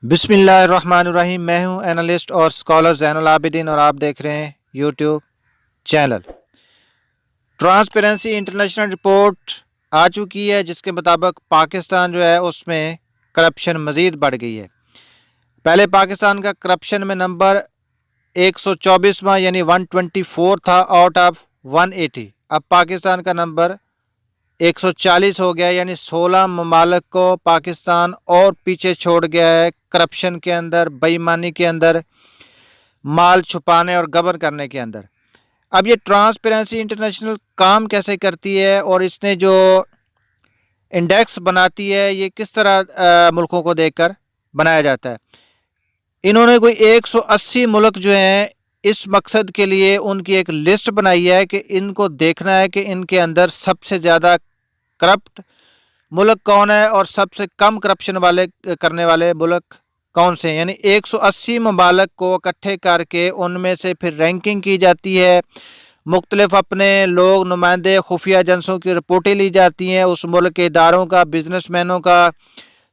بسم اللہ الرحمن الرحیم۔ میں ہوں اینالسٹ اور اسکالر زین العابدین اور آپ دیکھ رہے ہیں YouTube channel. Transparency international report آ چکی ہے جس کے مطابق پاکستان جو ہے اس میں کرپشن مزید بڑھ گئی ہے۔ پہلے پاکستان کا کرپشن میں نمبر 124واں یعنی 124 تھا آؤٹ آف 180۔ اب پاکستان کا نمبر 140 ہو گیا، یعنی 16 ممالک کو پاکستان اور پیچھے چھوڑ گیا ہے کرپشن کے اندر، بے ایمانی کے اندر، مال چھپانے اور گبن کرنے کے اندر۔ اب یہ ٹرانسپیرنسی انٹرنیشنل کام کیسے کرتی ہے اور اس نے جو انڈیکس بناتی ہے یہ کس طرح ملکوں کو دیکھ کر بنایا جاتا ہے؟ انہوں نے کوئی 180 ملک جو ہیں اس مقصد کے لیے ان کی ایک لسٹ بنائی ہے کہ ان کو دیکھنا ہے کہ ان کے اندر سب سے زیادہ کرپٹ ملک کون ہے اور سب سے کم کرپشن کرنے والے ملک کون سے ہیں۔ یعنی 180 ممالک کو اکٹھے کر کے ان میں سے پھر رینکنگ کی جاتی ہے، مختلف اپنے لوگ نمائندے خفیہ ایجنسیوں کی رپورٹیں لی جاتی ہیں، اس ملک کے اداروں کا، بزنس مینوں کا،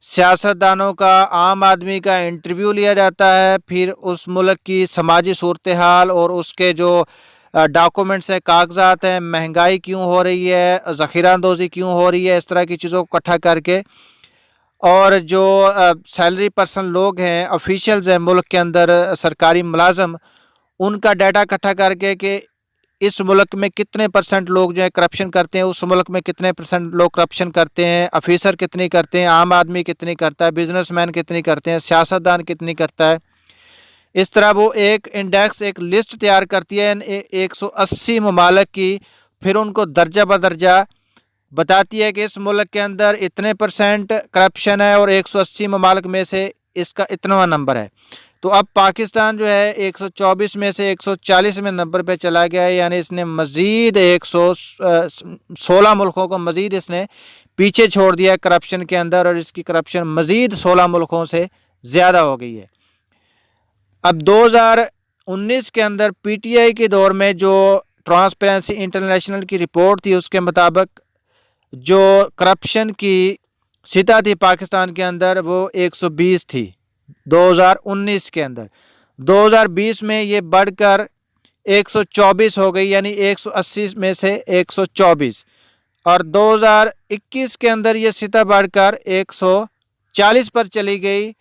سیاستدانوں کا، عام آدمی کا انٹرویو لیا جاتا ہے، پھر اس ملک کی سماجی صورتحال اور اس کے جو ڈاکومنٹس ہیں، کاغذات ہیں، مہنگائی کیوں ہو رہی ہے، ذخیرہ اندوزی کیوں ہو رہی ہے، اس طرح کی چیزوں کو اکٹھا کر کے، اور جو سیلری پرسن لوگ ہیں، آفیشلز ہیں ملک کے اندر، سرکاری ملازم، ان کا ڈیٹا اکٹھا کر کے کہ اس ملک میں کتنے پرسنٹ لوگ جو ہے کرپشن کرتے ہیں، اس ملک میں کتنے پرسنٹ لوگ کرپشن کرتے ہیں، آفیسر کتنی کرتے ہیں، عام آدمی کتنی کرتا ہے، بزنس مین کتنی کرتے ہیں، سیاستدان کتنی کرتا ہے۔ اس طرح وہ ایک انڈیکس، ایک لسٹ تیار کرتی ہے 180 ممالک کی، پھر ان کو درجہ بدرجہ بتاتی ہے کہ اس ملک کے اندر اتنے پرسنٹ کرپشن ہے اور 180 ممالک میں سے اس کا اتنا نمبر ہے۔ تو اب پاکستان جو ہے 124 میں سے 140 میں نمبر پہ چلا گیا ہے، یعنی اس نے مزید 116 ملکوں کو مزید اس نے پیچھے چھوڑ دیا ہے کرپشن کے اندر، اور اس کی کرپشن مزید 16 ملکوں سے زیادہ ہو گئی ہے۔ اب 2019 کے اندر پی ٹی آئی کے دور میں جو ٹرانسپیرنسی انٹرنیشنل کی رپورٹ تھی اس کے مطابق جو کرپشن کی سطح تھی پاکستان کے اندر وہ 120 تھی 2019 کے اندر۔ 2020 میں یہ بڑھ کر 124 ہو گئی، یعنی 180 میں سے 124، اور 2021 کے اندر یہ سطح بڑھ کر 140 پر چلی گئی۔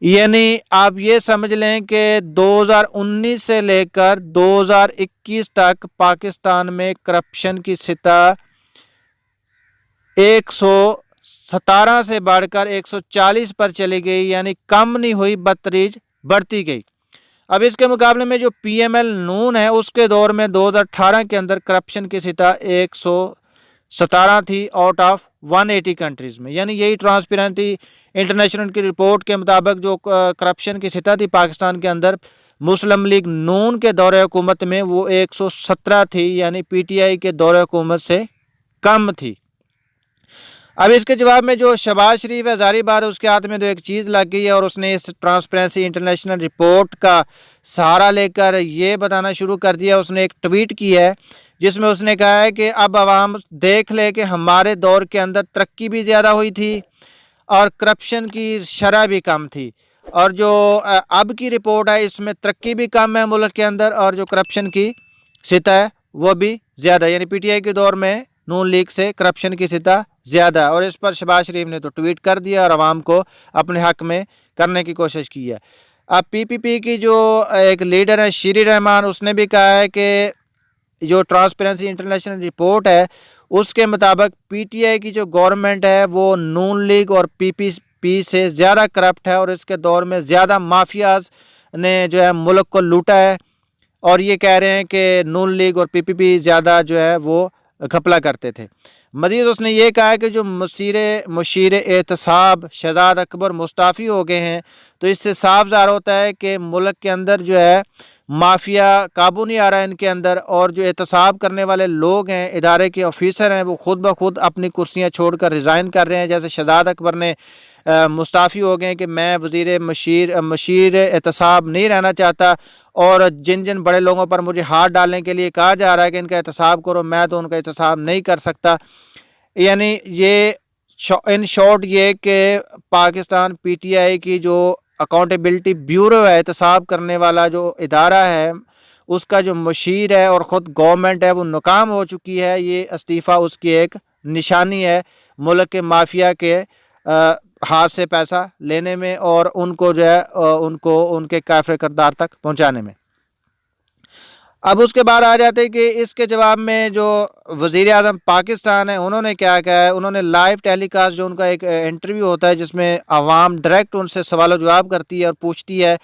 یعنی آپ یہ سمجھ لیں کہ 2019 سے لے کر 2021 تک پاکستان میں کرپشن کی سطح 117 سے بڑھ کر 140 پر چلی گئی، یعنی کم نہیں ہوئی بتدریج بڑھتی گئی۔ اب اس کے مقابلے میں جو پی ایم ایل نون ہے اس کے دور میں 2018 کے اندر کرپشن کی سطح 117 تھی آؤٹ آف 180 کنٹریز میں، یعنی یہی ٹرانسپیرنسی انٹرنیشنل کی رپورٹ کے مطابق جو کرپشن کی سطح تھی پاکستان کے اندر مسلم لیگ نون کے دور حکومت میں وہ 117 تھی، یعنی پی ٹی آئی کے دور حکومت سے کم تھی۔ اب اس کے جواب میں جو شہباز شریف ہے، ظاہری بات ہے اس کے ہاتھ میں تو ایک چیز لگ گئی ہے، اور اس نے اس ٹرانسپیرنسی انٹرنیشنل رپورٹ کا سہارا لے کر یہ بتانا شروع کر دیا۔ اس نے ایک ٹویٹ کی ہے جس میں اس نے کہا ہے کہ اب عوام دیکھ لے کہ ہمارے دور کے اندر ترقی بھی زیادہ ہوئی تھی اور کرپشن کی شرح بھی کم تھی، اور جو اب کی رپورٹ ہے اس میں ترقی بھی کم ہے ملک کے اندر اور جو کرپشن کی سطح ہے وہ بھی زیادہ ہے، یعنی پی ٹی آئی کے دور میں نون لیگ سے کرپشن کی سطح زیادہ ہے۔ اور اس پر شہباز شریف نے تو ٹویٹ کر دیا اور عوام کو اپنے حق میں کرنے کی کوشش کی ہے۔ اب پی پی پی کی جو ایک لیڈر ہے شیری رحمان، اس نے بھی کہا ہے کہ جو ٹرانسپیرنسی انٹرنیشنل رپورٹ ہے اس کے مطابق پی ٹی آئی کی جو گورنمنٹ ہے وہ نون لیگ اور پی پی پی سے زیادہ کرپٹ ہے، اور اس کے دور میں زیادہ مافیاز نے جو ہے ملک کو لوٹا ہے، اور یہ کہہ رہے ہیں کہ نون لیگ اور پی پی پی زیادہ جو ہے وہ گھپلا کرتے تھے۔ مزید اس نے یہ کہا کہ جو مشیر احتساب شہزاد اکبر مستعفی ہو گئے ہیں، تو اس سے صاف ظاہر ہوتا ہے کہ ملک کے اندر جو ہے مافیا قابو نہیں آ رہا ہے ان کے اندر، اور جو احتساب کرنے والے لوگ ہیں، ادارے کے آفیسر ہیں، وہ خود بخود اپنی کرسیاں چھوڑ کر ریزائن کر رہے ہیں۔ جیسے شہزاد اکبر نے مستعفی ہو گئے کہ میں مشیر احتساب نہیں رہنا چاہتا، اور جن بڑے لوگوں پر مجھے ہاتھ ڈالنے کے لیے کہا جا رہا ہے کہ ان کا احتساب کرو، میں تو ان کا احتساب نہیں کر سکتا۔ یعنی یہ ان شارٹ یہ کہ پاکستان پی ٹی آئی کی جو اکاؤنٹیبلٹی بیورو ہے، احتساب کرنے والا جو ادارہ ہے، اس کا جو مشیر ہے اور خود گورنمنٹ ہے وہ ناکام ہو چکی ہے۔ یہ استعفیٰ اس کی ایک نشانی ہے ملک کے مافیا کے ہاتھ سے پیسہ لینے میں اور ان کو جو ہے ان کے کافر کردار تک پہنچانے میں۔ اب اس کے بعد آ جاتے ہیں کہ اس کے جواب میں جو وزیر اعظم پاکستان ہے انہوں نے کیا کہا ہے۔ انہوں نے لائیو ٹیلی کاسٹ جو ان کا ایک انٹرویو ہوتا ہے جس میں عوام ڈائریکٹ ان سے سوال و جواب کرتی ہے اور پوچھتی ہے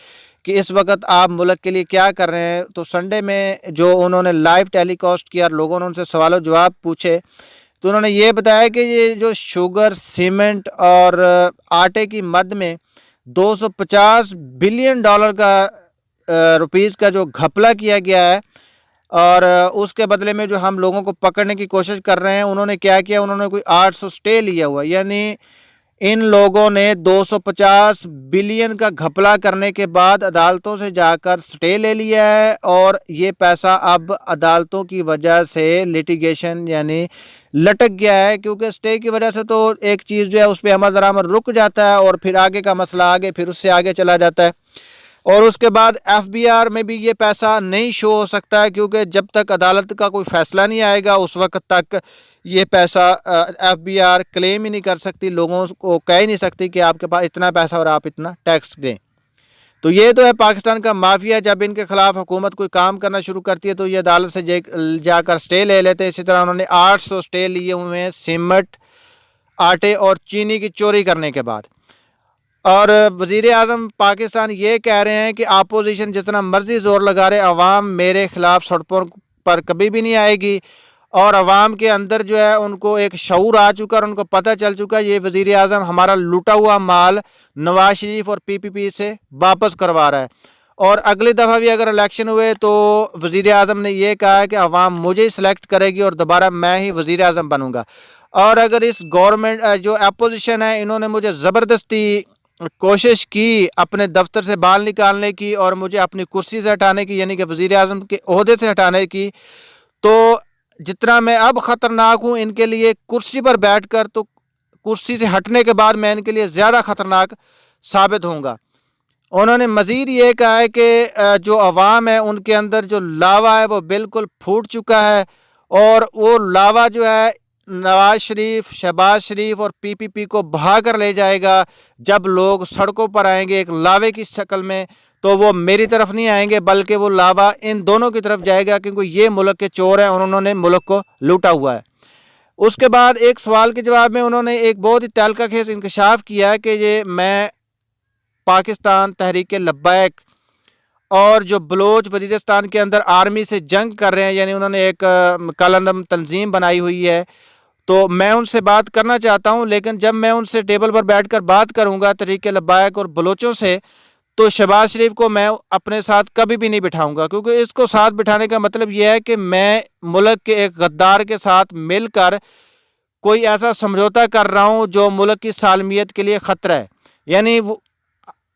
کہ اس وقت آپ ملک کے لیے کیا کر رہے ہیں، تو سنڈے میں جو انہوں نے لائیو ٹیلی کاسٹ کیا اور لوگوں نے ان سے سوال و جواب پوچھے تو انہوں نے یہ بتایا کہ یہ جو شوگر، سیمنٹ اور آٹے کی مد میں $250 بلین کا روپیز کا جو گھپلا کیا گیا ہے اور اس کے بدلے میں جو ہم لوگوں کو پکڑنے کی کوشش کر رہے ہیں، انہوں نے کیا کیا، انہوں نے کوئی 800 سٹے لیا ہوا، یعنی ان لوگوں نے 250 بلین کا گھپلا کرنے کے بعد عدالتوں سے جا کر سٹے لے لیا ہے اور یہ پیسہ اب عدالتوں کی وجہ سے لیٹیگیشن یعنی لٹک گیا ہے، کیونکہ سٹے کی وجہ سے تو ایک چیز جو ہے اس پہ عمل درآمد رک جاتا ہے اور پھر آگے کا مسئلہ آگے پھر اس سے آگے چلا جاتا ہے اور اس کے بعد ایف بی آر میں بھی یہ پیسہ نہیں شو ہو سکتا ہے، کیونکہ جب تک عدالت کا کوئی فیصلہ نہیں آئے گا اس وقت تک یہ پیسہ ایف بی آر کلیم ہی نہیں کر سکتی، لوگوں کو کہہ ہی نہیں سکتی کہ آپ کے پاس اتنا پیسہ اور آپ اتنا ٹیکس دیں۔ تو یہ تو ہے پاکستان کا مافیا، جب ان کے خلاف حکومت کوئی کام کرنا شروع کرتی ہے تو یہ عدالت سے جا کر سٹے لے لیتے ہیں۔ اسی طرح انہوں نے 800 سٹے لیے ہوئے ہیں سیمنٹ، آٹے اور چینی کی چوری کرنے کے بعد۔ اور وزیر اعظم پاکستان یہ کہہ رہے ہیں کہ اپوزیشن جتنا مرضی زور لگا رہے، عوام میرے خلاف سڑکوں پر کبھی بھی نہیں آئے گی اور عوام کے اندر جو ہے ان کو ایک شعور آ چکا اور ان کو پتہ چل چکا یہ وزیر اعظم ہمارا لوٹا ہوا مال نواز شریف اور پی پی پی سے واپس کروا رہا ہے اور اگلی دفعہ بھی اگر الیکشن ہوئے تو وزیر اعظم نے یہ کہا ہے کہ عوام مجھے ہی سلیکٹ کرے گی اور دوبارہ میں ہی وزیر اعظم بنوں گا۔ اور اگر اس گورنمنٹ جو اپوزیشن ہے انہوں نے مجھے زبردستی کوشش کی اپنے دفتر سے بال نکالنے کی اور مجھے اپنی کرسی سے ہٹانے کی یعنی کہ وزیر اعظم کے عہدے سے ہٹانے کی، تو جتنا میں اب خطرناک ہوں ان کے لیے کرسی پر بیٹھ کر، تو کرسی سے ہٹنے کے بعد میں ان کے لیے زیادہ خطرناک ثابت ہوں گا۔ انہوں نے مزید یہ کہا ہے کہ جو عوام ہے ان کے اندر جو لاوا ہے وہ بالکل پھوٹ چکا ہے اور وہ لاوا جو ہے نواز شریف، شہباز شریف اور پی پی پی کو بہا کر لے جائے گا۔ جب لوگ سڑکوں پر آئیں گے ایک لاوے کی شکل میں تو وہ میری طرف نہیں آئیں گے بلکہ وہ لاوا ان دونوں کی طرف جائے گا، کیونکہ یہ ملک کے چور ہیں اور انہوں نے ملک کو لوٹا ہوا ہے۔ اس کے بعد ایک سوال کے جواب میں انہوں نے ایک بہت ہی تعلقہ خیز انکشاف کیا ہے کہ یہ میں پاکستان تحریک لبیک اور جو بلوچ وزیرستان کے اندر آرمی سے جنگ کر رہے ہیں، یعنی انہوں نے ایک کالندم تنظیم بنائی ہوئی ہے، تو میں ان سے بات کرنا چاہتا ہوں، لیکن جب میں ان سے ٹیبل پر بیٹھ کر بات کروں گا تحریک لبیک اور بلوچوں سے تو شہباز شریف کو میں اپنے ساتھ کبھی بھی نہیں بٹھاؤں گا، کیونکہ اس کو ساتھ بٹھانے کا مطلب یہ ہے کہ میں ملک کے ایک غدار کے ساتھ مل کر کوئی ایسا سمجھوتا کر رہا ہوں جو ملک کی سالمیت کے لیے خطرہ ہے۔ یعنی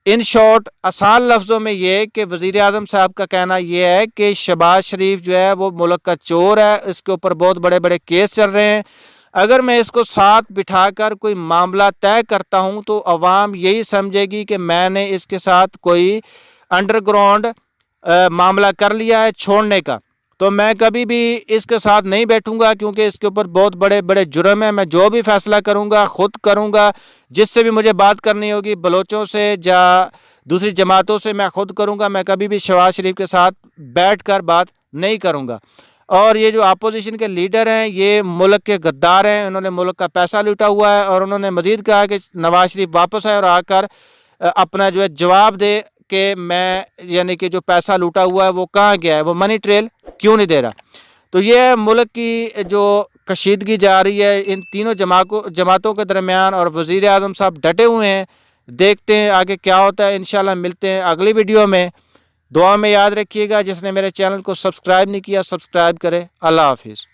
ان شارٹ آسان لفظوں میں یہ کہ وزیر اعظم صاحب کا کہنا یہ ہے کہ شہباز شریف جو ہے وہ ملک کا چور ہے، اس کے اوپر بہت بڑے بڑے کیس چل رہے ہیں، اگر میں اس کو ساتھ بٹھا کر کوئی معاملہ طے کرتا ہوں تو عوام یہی سمجھے گی کہ میں نے اس کے ساتھ کوئی انڈر گراؤنڈ معاملہ کر لیا ہے چھوڑنے کا، تو میں کبھی بھی اس کے ساتھ نہیں بیٹھوں گا، کیونکہ اس کے اوپر بہت بڑے بڑے جرم ہیں۔ میں جو بھی فیصلہ کروں گا خود کروں گا، جس سے بھی مجھے بات کرنی ہوگی بلوچوں سے یا دوسری جماعتوں سے میں خود کروں گا، میں کبھی بھی شہباز شریف کے ساتھ بیٹھ کر بات نہیں کروں گا۔ اور یہ جو اپوزیشن کے لیڈر ہیں یہ ملک کے غدار ہیں، انہوں نے ملک کا پیسہ لوٹا ہوا ہے اور انہوں نے مزید کہا کہ نواز شریف واپس آئے اور آ کر اپنا جو ہے جواب دے کہ میں یعنی کہ جو پیسہ لوٹا ہوا ہے وہ کہاں گیا ہے، وہ منی ٹریل کیوں نہیں دے رہا۔ تو یہ ملک کی جو کشیدگی جا رہی ہے ان تینوں جماعتوں کے درمیان اور وزیر اعظم صاحب ڈٹے ہوئے ہیں، دیکھتے ہیں آگے کیا ہوتا ہے۔ انشاءاللہ ملتے ہیں اگلی ویڈیو میں، دعا میں یاد رکھیے گا۔ جس نے میرے چینل کو سبسکرائب نہیں کیا سبسکرائب کرے۔ اللہ حافظ۔